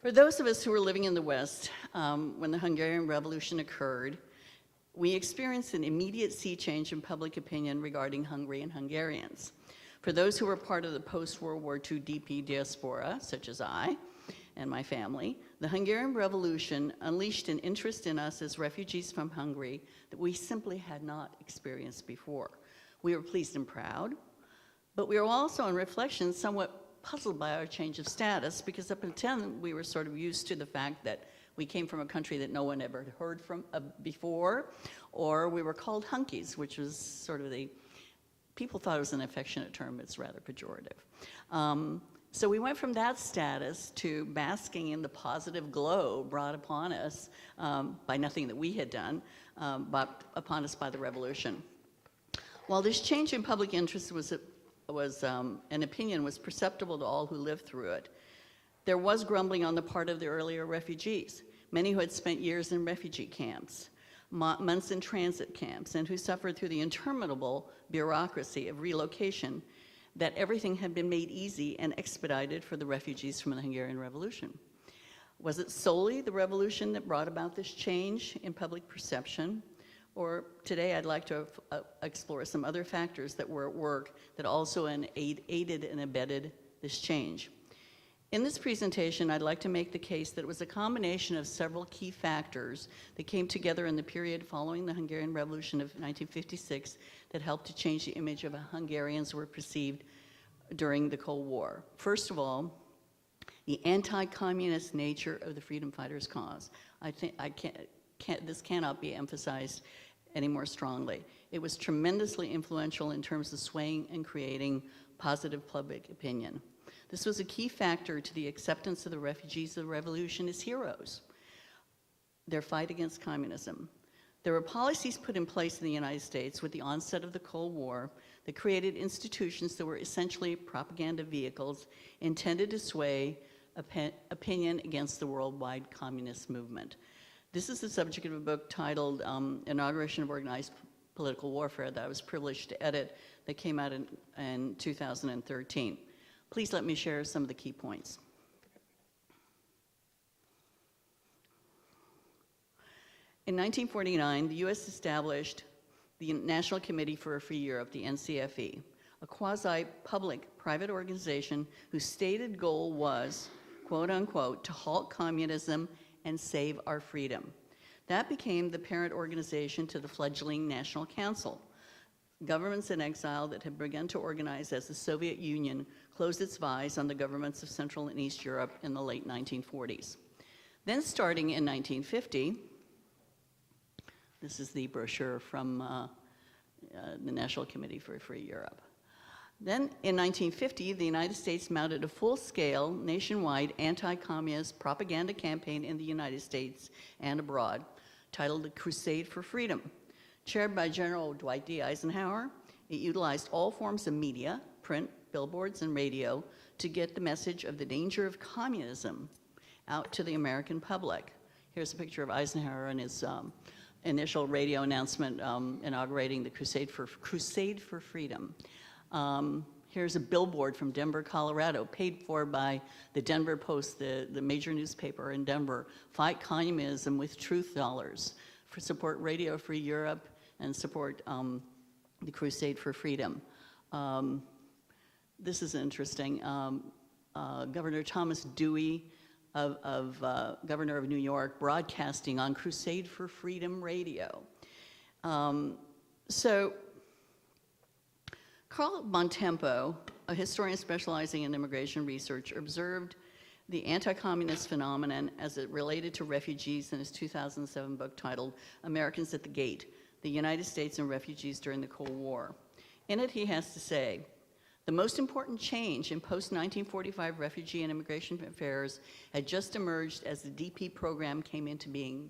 For those of us who were living in the West when the Hungarian Revolution occurred, we experienced an immediate sea change in public opinion regarding Hungary and Hungarians. For those who were part of the post-World War II DP diaspora, such as I and my family, the Hungarian Revolution unleashed an interest in us as refugees from Hungary that we simply had not experienced before. We were pleased and proud, but we were also, on reflection, somewhat puzzled by our change of status, because up until then we were sort of used to the fact that we came from a country that no one ever heard from before, or we were called hunkies, which was sort of people thought it was an affectionate term, it's rather pejorative. So we went from that status to basking in the positive glow brought upon us by nothing that we had done, but upon us by the revolution. While this change in public interest an opinion was perceptible to all who lived through it, there was grumbling on the part of the earlier refugees, many who had spent years in refugee camps, months in transit camps, and who suffered through the interminable bureaucracy of relocation, that everything had been made easy and expedited for the refugees from the Hungarian Revolution. Was it solely the revolution that brought about this change in public perception? Or today I'd like to explore some other factors that were at work that also aided and abetted this change. In this presentation, I'd like to make the case that it was a combination of several key factors that came together in the period following the Hungarian Revolution of 1956 that helped to change the image of Hungarians were perceived during the Cold War. First of all, the anti-communist nature of the freedom fighters' cause. This cannot be emphasized any more strongly. It was tremendously influential in terms of swaying and creating positive public opinion. This was a key factor to the acceptance of the refugees of the revolution as heroes, their fight against communism. There were policies put in place in the United States with the onset of the Cold War that created institutions that were essentially propaganda vehicles intended to sway opinion against the worldwide communist movement. This is the subject of a book titled Inauguration of Organized Political Warfare that I was privileged to edit that came out in 2013. Please let me share some of the key points. In 1949, the U.S. established the National Committee for a Free Europe, the NCFE, a quasi-public private organization whose stated goal was, quote unquote, to halt communism and save our freedom. That became the parent organization to the fledgling National Council. Governments in exile that had begun to organize as the Soviet Union closed its eyes on the governments of Central and East Europe in the late 1940s. Then starting in 1950, this is the brochure from the National Committee for a Free Europe. Then in 1950, the United States mounted a full-scale, nationwide anti-communist propaganda campaign in the United States and abroad, titled the Crusade for Freedom. Chaired by General Dwight D. Eisenhower, it utilized all forms of media, print, billboards, and radio to get the message of the danger of communism out to the American public. Here's a picture of Eisenhower and his initial radio announcement inaugurating the Crusade for Freedom. Here's a billboard from Denver, Colorado, paid for by the Denver Post, the major newspaper in Denver. Fight communism with truth dollars. Support Radio Free Europe and support the Crusade for Freedom. This is interesting. Governor Thomas Dewey, Governor of New York, broadcasting on Crusade for Freedom Radio. So Carl Bontempo, a historian specializing in immigration research, observed the anti-communist phenomenon as it related to refugees in his 2007 book titled Americans at the Gate, the United States and Refugees During the Cold War. In it, he has to say, the most important change in post-1945 refugee and immigration affairs had just emerged as the DP program came into being,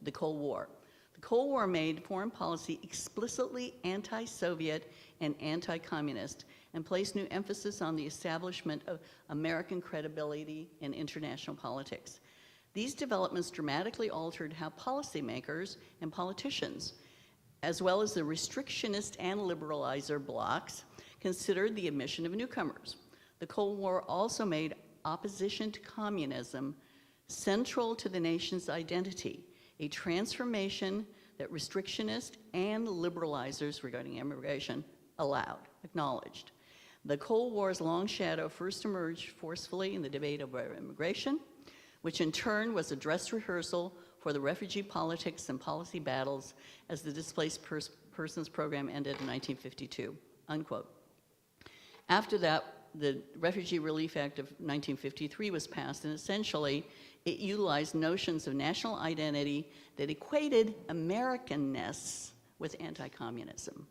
the Cold War. The Cold War made foreign policy explicitly anti-Soviet and anti-communist and placed new emphasis on the establishment of American credibility in international politics. These developments dramatically altered how policymakers and politicians, as well as the restrictionist and liberalizer blocs, considered the admission of newcomers. The Cold War also made opposition to communism central to the nation's identity, a transformation that restrictionists and liberalizers regarding immigration acknowledged. The Cold War's long shadow first emerged forcefully in the debate over immigration, which in turn was a dress rehearsal for the refugee politics and policy battles as the Displaced Persons Program ended in 1952, unquote. After that, the Refugee Relief Act of 1953 was passed, and essentially it utilized notions of national identity that equated Americanness with anti-communism.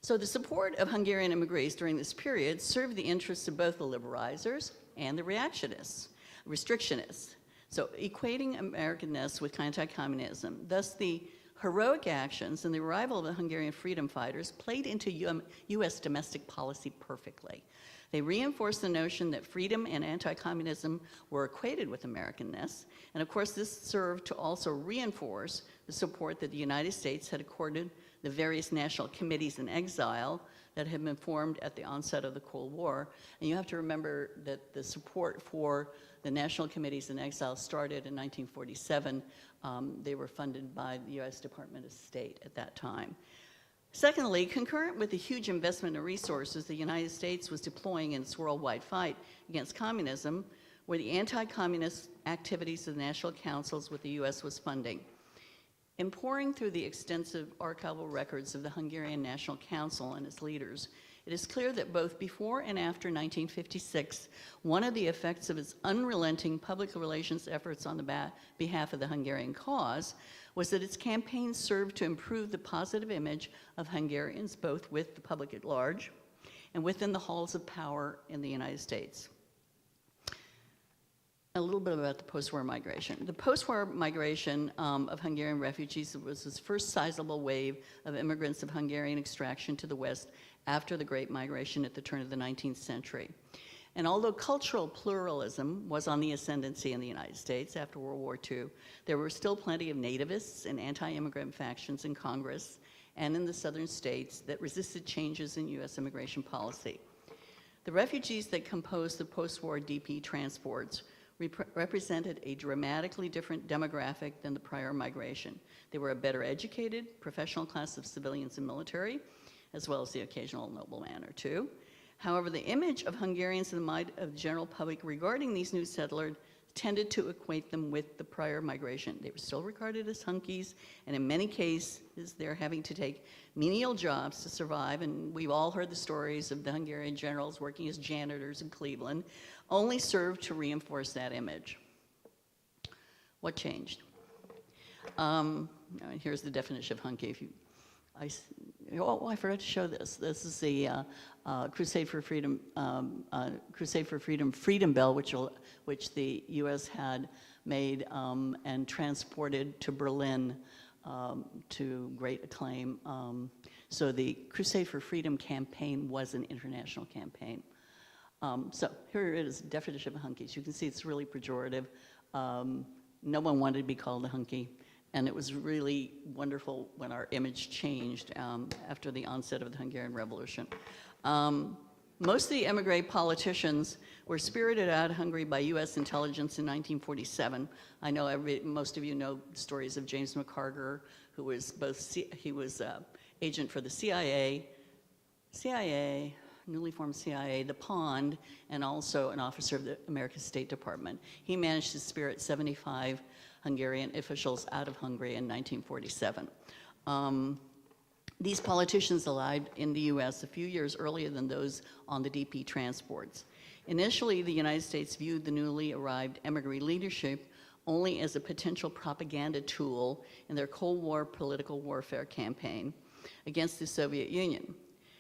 So the support of Hungarian immigrants during this period served the interests of both the liberalizers and the restrictionists. So equating Americanness with anti-communism. Thus the heroic actions and the arrival of the Hungarian freedom fighters played into U.S. domestic policy perfectly. They reinforced the notion that freedom and anti-communism were equated with Americanness, and of course this served to also reinforce the support that the United States had accorded the various national committees in exile that had been formed at the onset of the Cold War. And you have to remember that the support for the national committees in exile started in 1947. They were funded by the U.S. Department of State at that time. Secondly, concurrent with the huge investment in resources the United States was deploying in its worldwide fight against communism were the anti-communist activities of the national councils which the U.S. was funding. In pouring through the extensive archival records of the Hungarian National Council and its leaders, it is clear that both before and after 1956, one of the effects of its unrelenting public relations efforts on the behalf of the Hungarian cause was that its campaigns served to improve the positive image of Hungarians, both with the public at large and within the halls of power in the United States. A little bit about the post-war migration. The post-war migration of Hungarian refugees was this first sizable wave of immigrants of Hungarian extraction to the West after the Great Migration at the turn of the 19th century. And although cultural pluralism was on the ascendancy in the United States after World War II, there were still plenty of nativists and anti-immigrant factions in Congress and in the southern states that resisted changes in U.S. immigration policy. The refugees that composed the post-war DP transports represented a dramatically different demographic than the prior migration. They were a better educated, professional class of civilians and military, as well as the occasional nobleman or two. However, the image of Hungarians in the mind of the general public regarding these new settlers tended to equate them with the prior migration. They were still regarded as hunkies, and in many cases, they're having to take menial jobs to survive, and we've all heard the stories of the Hungarian generals working as janitors in Cleveland, only served to reinforce that image. What changed? Here's the definition of hunky. I forgot to show this. This is the Crusade for Freedom Freedom Bell, which the U.S. had made and transported to Berlin to great acclaim. So the Crusade for Freedom campaign was an international campaign. So here it is, definition of hunkies. You can see it's really pejorative. No one wanted to be called a hunky. And it was really wonderful when our image changed after the onset of the Hungarian Revolution. Most of the emigre politicians were spirited out of Hungary by U.S. intelligence in 1947. I know most of you know stories of James McCarter, who was agent for the CIA, newly formed CIA, the Pond, and also an officer of the American State Department. He managed to spirit 75 Hungarian officials out of Hungary in 1947. These politicians arrived in the U.S. a few years earlier than those on the DP transports. Initially, the United States viewed the newly arrived emigre leadership only as a potential propaganda tool in their Cold War political warfare campaign against the Soviet Union,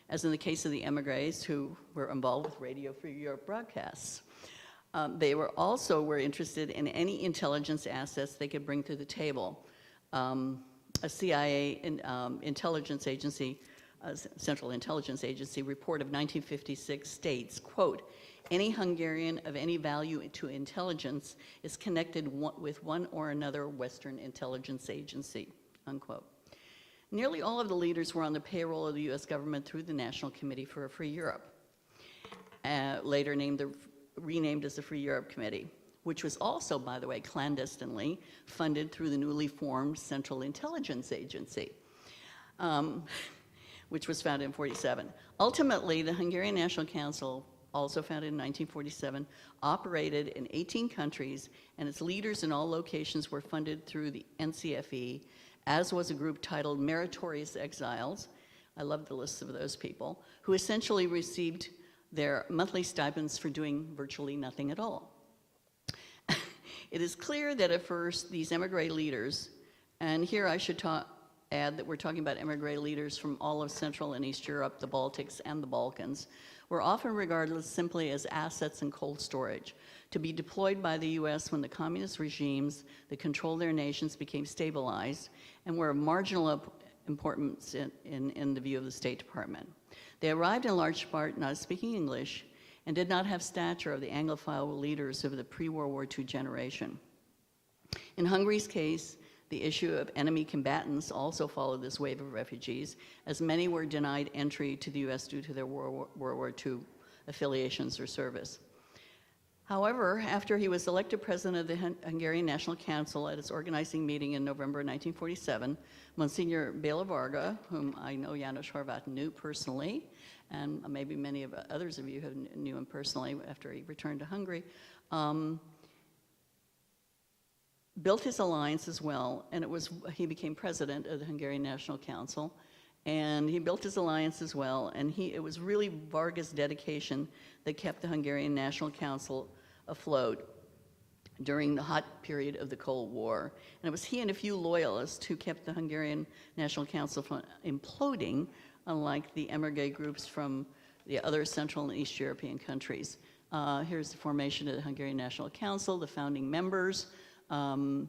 as in the case of the emigres who were involved with Radio Free Europe broadcasts. They were interested in any intelligence assets they could bring to the table. A CIA intelligence agency, Central Intelligence Agency report of 1956 states, quote, "Any Hungarian of any value to intelligence is connected with one or another Western intelligence agency," unquote. Nearly all of the leaders were on the payroll of the U.S. government through the National Committee for a Free Europe, later renamed as the Free Europe Committee. which was also, by the way, clandestinely funded through the newly formed Central Intelligence Agency, which was founded in 1947. Ultimately, the Hungarian National Council, also founded in 1947, operated in 18 countries, and its leaders in all locations were funded through the NCFE, as was a group titled Meritorious Exiles. I love the lists of those people, who essentially received their monthly stipends for doing virtually nothing at all. It is clear that at first these emigre leaders, and here I should add that we're talking about emigre leaders from all of Central and East Europe, the Baltics, and the Balkans, were often regarded simply as assets in cold storage, to be deployed by the US when the communist regimes that controlled their nations became stabilized and were of marginal importance in the view of the State Department. They arrived in large part not speaking English and did not have stature of the Anglophile leaders of the pre-World War II generation. In Hungary's case, the issue of enemy combatants also followed this wave of refugees, as many were denied entry to the US due to their World War II affiliations or service. However, after he was elected president of the Hungarian National Council at its organizing meeting in November 1947, Monsignor Béla Varga, whom I know János Horváth knew personally, and maybe many of others of you knew him personally after he returned to Hungary, built his alliance as well, and he became president of the Hungarian National Council, and he built his alliance as well, and it was really Varga's dedication that kept the Hungarian National Council afloat during the hot period of the Cold War. And it was he and a few loyalists who kept the Hungarian National Council from imploding, unlike the emigre groups from the other Central and East European countries. Here's the formation of the Hungarian National Council, the founding members. All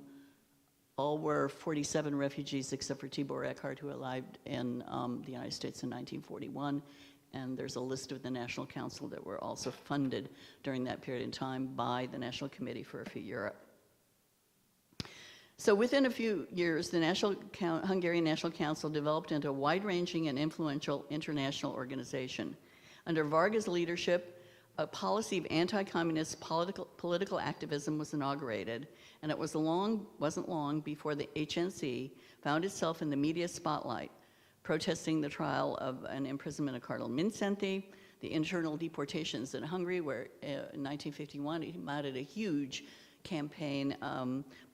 were 47 refugees except for Tibor Eckhart, who arrived in the United States in 1941. And there's a list of the National Council that were also funded during that period of time by the National Committee for a Free Europe. So within a few years, the Hungarian National Council developed into a wide-ranging and influential international organization. Under Varga's leadership, a policy of anti-communist political activism was inaugurated, and it wasn't long before the HNC found itself in the media spotlight, protesting the trial of an imprisonment of Cardinal Mindszenty, the internal deportations in Hungary, where in 1951 he mounted a huge campaign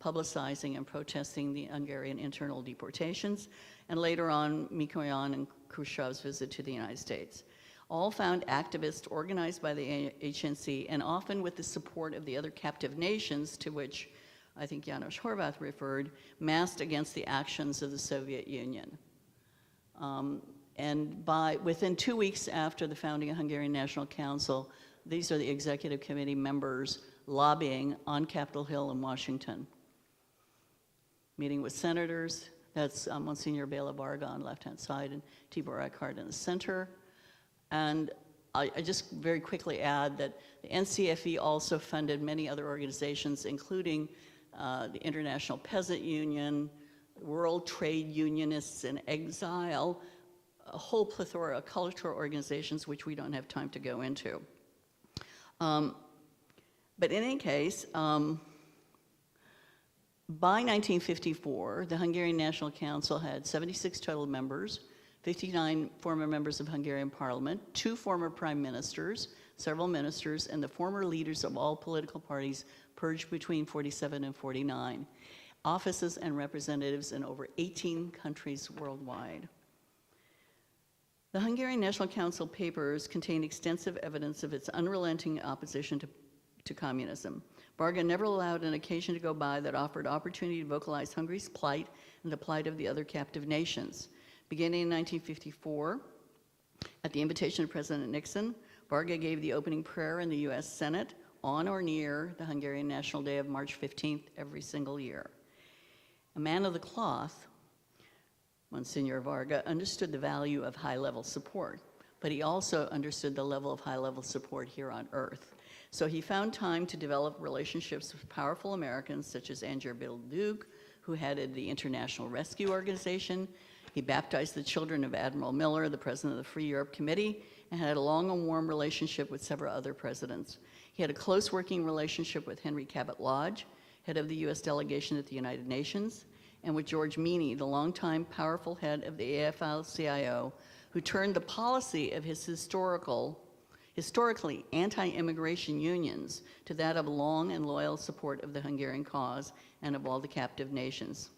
publicizing and protesting the Hungarian internal deportations, and later on Mikoyan and Khrushchev's visit to the United States. All found activists organized by the HNC, and often with the support of the other captive nations to which I think János Horváth referred, massed against the actions of the Soviet Union. And within 2 weeks after the founding of Hungarian National Council, these are the executive committee members lobbying on Capitol Hill in Washington. Meeting with senators, that's Monsignor Béla Varga on the left-hand side and Tibor Eckhart in the center. And I just very quickly add that the NCFE also funded many other organizations, including the International Peasant Union, World Trade Unionists in Exile, a whole plethora of cultural organizations which we don't have time to go into. But in any case, by 1954, the Hungarian National Council had 76 total members, 59 former members of Hungarian Parliament, 2 former prime ministers, several ministers, and the former leaders of all political parties purged between 47 and 49. Offices and representatives in over 18 countries worldwide. The Hungarian National Council papers contain extensive evidence of its unrelenting opposition to communism. Varga never allowed an occasion to go by that offered opportunity to vocalize Hungary's plight and the plight of the other captive nations. Beginning in 1954, at the invitation of President Nixon, Varga gave the opening prayer in the US Senate on or near the Hungarian National Day of March 15th every single year. A man of the cloth, Monsignor Varga understood the value of high-level support, but he also understood the level of high-level support here on Earth. So he found time to develop relationships with powerful Americans such as Andrzej Bielduk, who headed the International Rescue Organization. He baptized the children of Admiral Miller, the president of the Free Europe Committee, and had a long and warm relationship with several other presidents. He had a close working relationship with Henry Cabot Lodge, head of the U.S. delegation at the United Nations, and with George Meany, the longtime powerful head of the AFL-CIO, who turned the policy of his historically anti-immigration unions to that of long and loyal support of the Hungarian cause and of all the captive nations.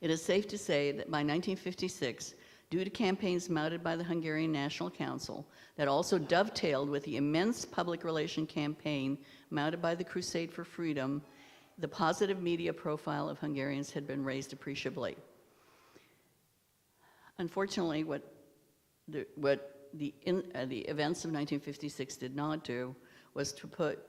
It is safe to say that by 1956, due to campaigns mounted by the Hungarian National Council that also dovetailed with the immense public relation campaign mounted by the Crusade for Freedom, the positive media profile of Hungarians had been raised appreciably. Unfortunately, what the events of 1956 did not do was to put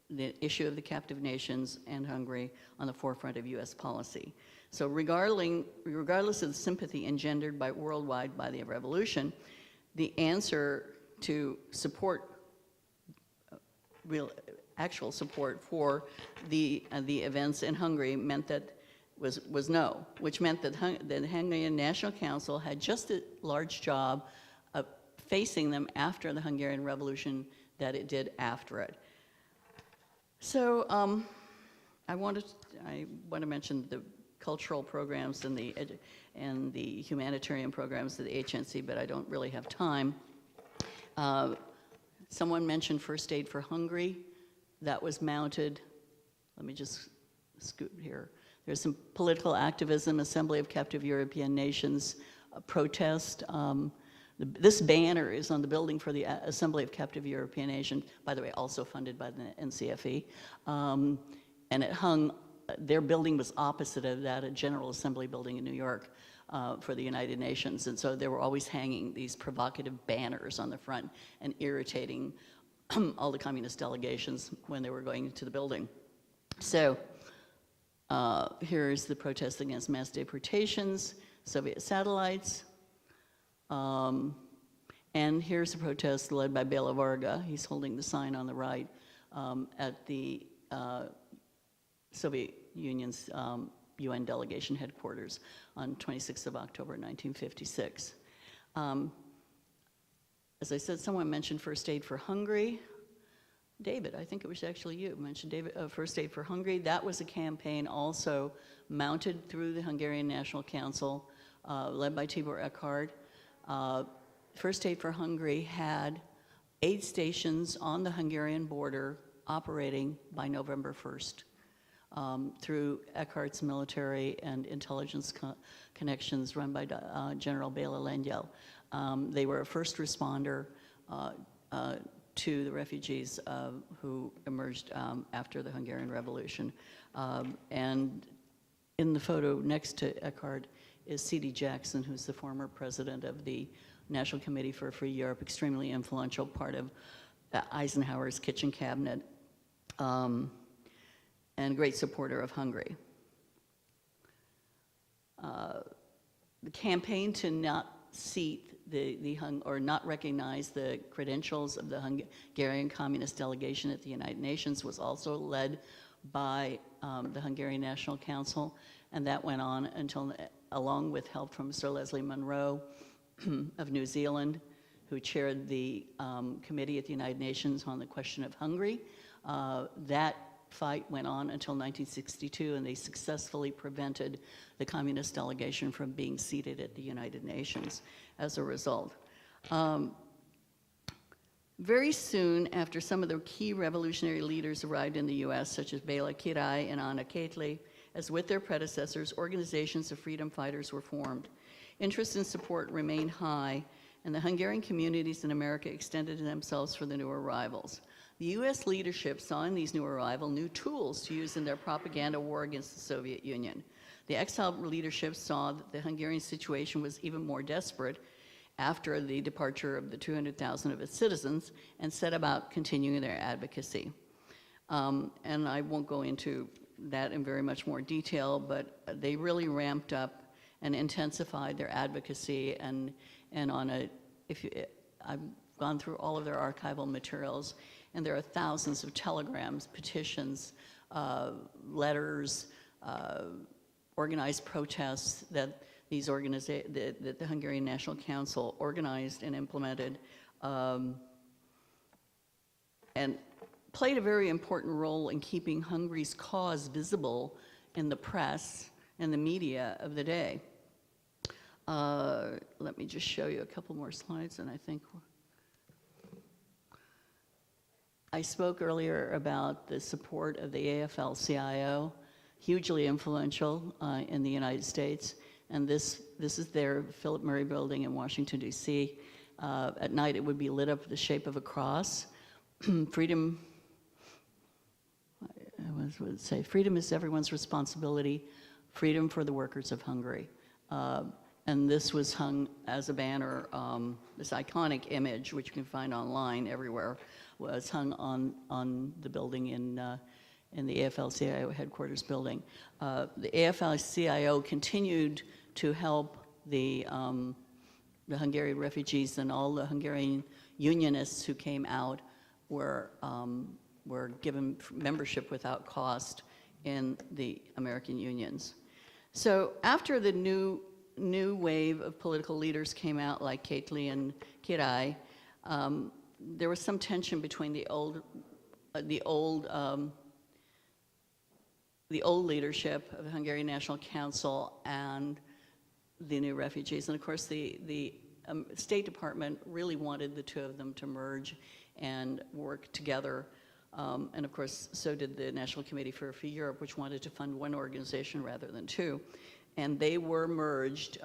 the issue of the captive nations and Hungary on the forefront of U.S. policy. So regardless of the sympathy engendered worldwide by the revolution, the answer to support, actual support for the events in Hungary meant that was no, which meant that the Hungarian National Council had just a large job of facing them after the Hungarian Revolution that it did after it. So I want to mention the cultural programs and the humanitarian programs of the HNC, but I don't really have time. Someone mentioned First Aid for Hungary. That was mounted. Let me just scoot here. There's some political activism, Assembly of Captive European Nations protest. This banner is on the building for the Assembly of Captive European Nations, by the way, also funded by the NCFE. And it hung, their building was opposite of that, a General Assembly building in New York for the United Nations. And so they were always hanging these provocative banners on the front and irritating all the communist delegations when they were going into the building. So here's the protest against mass deportations, Soviet satellites. And here's a protest led by Bela Varga. He's holding the sign on the right at the Soviet Union's UN delegation headquarters on 26th of October, 1956. As I said, someone mentioned First Aid for Hungary. David, I think it was actually you, mentioned First Aid for Hungary. That was a campaign also mounted through the Hungarian National Council, led by Tibor Eckhard. First Aid for Hungary had aid stations on the Hungarian border operating by November 1st through Eckhard's military and intelligence connections run by General Bela Lengyel. They were a first responder to the refugees who emerged after the Hungarian Revolution. And in the photo next to Eckhard is C.D. Jackson, who's the former president of the National Committee for a Free Europe, extremely influential part of Eisenhower's kitchen cabinet, and a great supporter of Hungary. The campaign to not seat or not recognize the credentials of the Hungarian Communist delegation at the United Nations was also led by the Hungarian National Council, and that went on until, along with help from Sir Leslie Munro of New Zealand, who chaired the committee at the United Nations on the question of Hungary. That fight went on until 1962, and they successfully prevented the communist delegation from being seated at the United Nations as a result. Very soon after some of the key revolutionary leaders arrived in the US, such as Bela Király and Anna Kétli, as with their predecessors, organizations of freedom fighters were formed. Interest and support remained high, and the Hungarian communities in America extended themselves for the new arrivals. The US leadership saw in these new arrivals new tools to use in their propaganda war against the Soviet Union. The exiled leadership saw that the Hungarian situation was even more desperate after the departure of the 200,000 of its citizens, and set about continuing their advocacy. And I won't go into that in very much more detail, but they really ramped up and intensified their advocacy, and on a, I've gone through all of their archival materials, and there are thousands of telegrams, petitions, letters, organized protests that that the Hungarian National Council organized and implemented, and played a very important role in keeping Hungary's cause visible in the press and the media of the day. Let me just show you a couple more slides, and I think I spoke earlier about the support of the AFL-CIO, hugely influential in the United States, and this is their Philip Murray building in Washington, D.C. At night, it would be lit up the shape of a cross. Freedom, I would say, freedom is everyone's responsibility, freedom for the workers of Hungary. And this was hung as a banner, this iconic image, which you can find online everywhere, was hung on the building in the AFL-CIO headquarters building. The AFL-CIO continued to help the Hungarian refugees, and all the Hungarian unionists who came out were given membership without cost in the American unions. So after the new wave of political leaders came out, like Katharine Kadar, there was some tension between the old leadership of the Hungarian National Council and the new refugees. And of course, the State Department really wanted the two of them to merge and work together. And of course, so did the National Committee for Free Europe, which wanted to fund one organization rather than two. And they were merged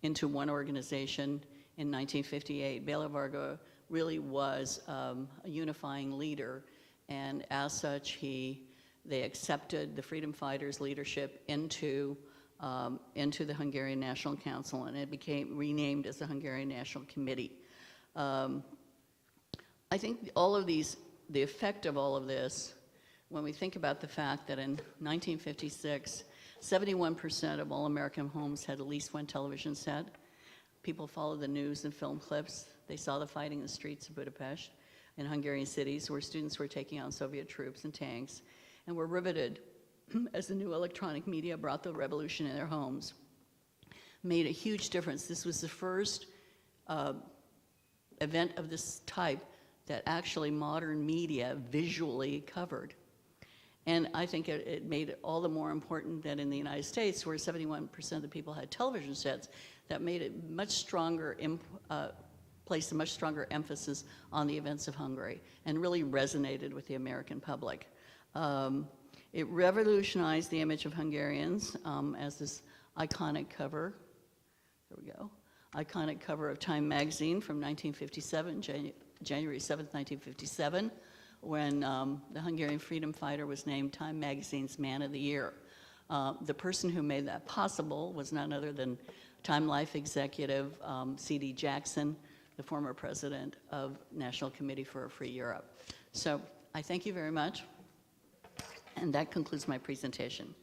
into one organization in 1958. Béla Varga really was a unifying leader, and as such, they accepted the freedom fighters' leadership into the Hungarian National Council, and it became renamed as the Hungarian National Committee. I think the effect of all of this, when we think about the fact that in 1956, 71% of all American homes had at least one television set. People followed the news and film clips. They saw the fighting in the streets of Budapest and Hungarian cities where students were taking on Soviet troops and tanks, and were riveted as the new electronic media brought the revolution in their homes. Made a huge difference. This was the first event of this type that actually modern media visually covered. And I think it made it all the more important that in the United States, where 71% of the people had television sets, that made it much stronger, placed a much stronger emphasis on the events of Hungary, and really resonated with the American public. It revolutionized the image of Hungarians as this iconic cover. There we go. Iconic cover of Time magazine from 1957, January 7th, 1957. When the Hungarian freedom fighter was named Time magazine's Man of the Year. The person who made that possible was none other than Time Life executive C.D. Jackson, the former president of National Committee for a Free Europe. So I thank you very much, and that concludes my presentation.